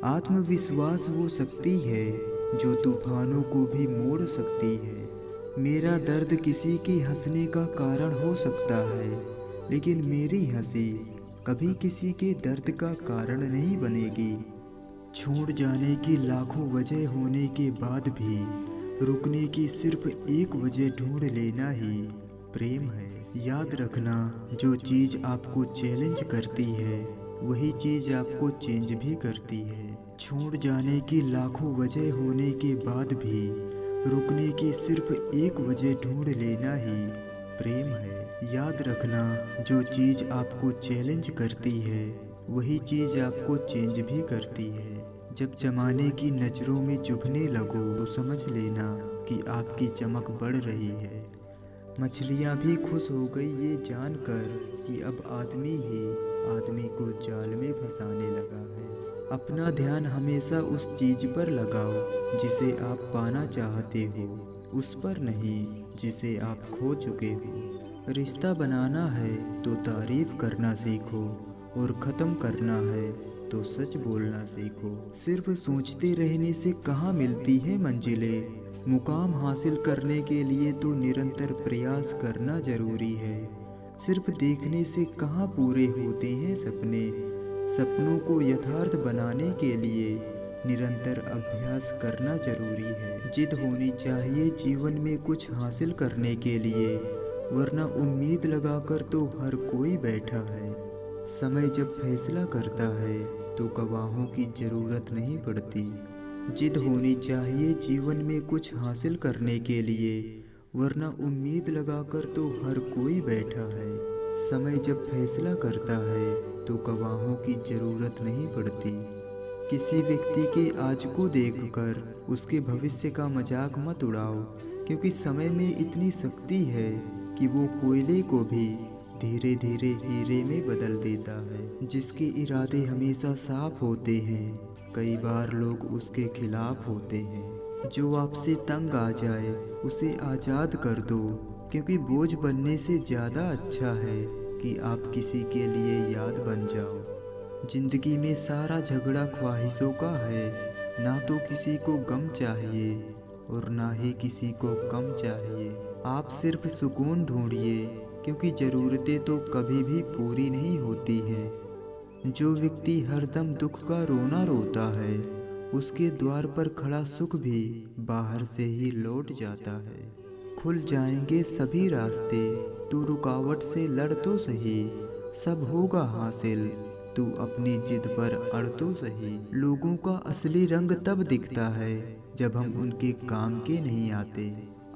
आत्मविश्वास वो शक्ति है जो तूफानों को भी मोड़ सकती है। मेरा दर्द किसी के हंसने का कारण हो सकता है, लेकिन मेरी हंसी कभी किसी के दर्द का कारण नहीं बनेगी। छोड़ जाने की लाखों वजह होने के बाद भी रुकने की सिर्फ एक वजह ढूंढ लेना ही प्रेम है। याद रखना, जो चीज़ आपको चैलेंज करती है वही चीज़ आपको चेंज भी करती है। छोड़ जाने की लाखों वजह होने के बाद भी रुकने की सिर्फ एक वजह ढूंढ लेना ही प्रेम है। याद रखना, जो चीज़ आपको चैलेंज करती है वही चीज़ आपको चेंज भी करती है। जब जमाने की नज़रों में चुभने लगो तो समझ लेना कि आपकी चमक बढ़ रही है। मछलियाँ भी खुश हो गई ये जानकर कि अब आदमी ही आदमी को जाल में फंसाने लगा है। अपना ध्यान हमेशा उस चीज़ पर लगाओ जिसे आप पाना चाहते हो, उस पर नहीं जिसे आप खो चुके हो। रिश्ता बनाना है तो तारीफ करना सीखो, और ख़त्म करना है तो सच बोलना सीखो। सिर्फ सोचते रहने से कहाँ मिलती है मंजिलें। मुकाम हासिल करने के लिए तो निरंतर प्रयास करना जरूरी है। सिर्फ देखने से कहाँ पूरे होते हैं सपने। सपनों को यथार्थ बनाने के लिए निरंतर अभ्यास करना जरूरी है। जिद होनी चाहिए जीवन में कुछ हासिल करने के लिए, वरना उम्मीद लगाकर तो हर कोई बैठा है। समय जब फैसला करता है तो गवाहों की ज़रूरत नहीं पड़ती। जिद होनी चाहिए जीवन में कुछ हासिल करने के लिए, वरना उम्मीद लगाकर तो हर कोई बैठा है। समय जब फैसला करता है तो गवाहों की ज़रूरत नहीं पड़ती। किसी व्यक्ति के आज को देखकर उसके भविष्य का मजाक मत उड़ाओ, क्योंकि समय में इतनी शक्ति है कि वो कोयले को भी धीरे धीरे हीरे में बदल देता है। जिसके इरादे हमेशा साफ होते हैं, कई बार लोग उसके खिलाफ होते हैं। जो आपसे तंग आ जाए उसे आज़ाद कर दो, क्योंकि बोझ बनने से ज़्यादा अच्छा है कि आप किसी के लिए याद बन जाओ। जिंदगी में सारा झगड़ा ख्वाहिशों का है, ना तो किसी को गम चाहिए और ना ही किसी को कम चाहिए। आप सिर्फ सुकून ढूंढिए, क्योंकि ज़रूरतें तो कभी भी पूरी नहीं होती हैं। जो व्यक्ति हरदम दुख का रोना रोता है, उसके द्वार पर खड़ा सुख भी बाहर से ही लौट जाता है। खुल जाएंगे सभी रास्ते, तू रुकावट से लड़ तो सही। सब होगा हासिल, तू अपनी जिद पर अड़ तो सही। लोगों का असली रंग तब दिखता है जब हम उनके काम के नहीं आते।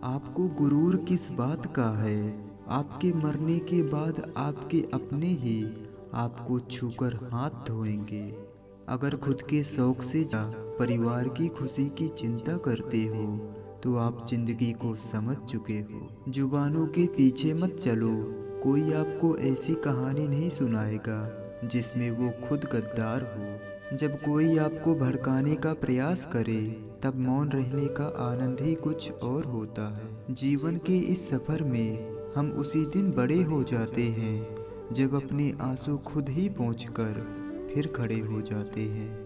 आपको गुरूर किस बात का है? आपके मरने के बाद आपके अपने ही आपको छूकर हाथ धोएंगे। अगर खुद के शौक से परिवार की खुशी की चिंता करते हो तो आप जिंदगी को समझ चुके हो। जुबानों के पीछे मत चलो, कोई आपको ऐसी कहानी नहीं सुनाएगा जिसमें वो खुद गद्दार हो। जब कोई आपको भड़काने का प्रयास करे तब मौन रहने का आनंद ही कुछ और होता है। जीवन के इस सफ़र में हम उसी दिन बड़े हो जाते हैं जब अपने आंसू खुद ही पोंछकर फिर खड़े हो जाते हैं।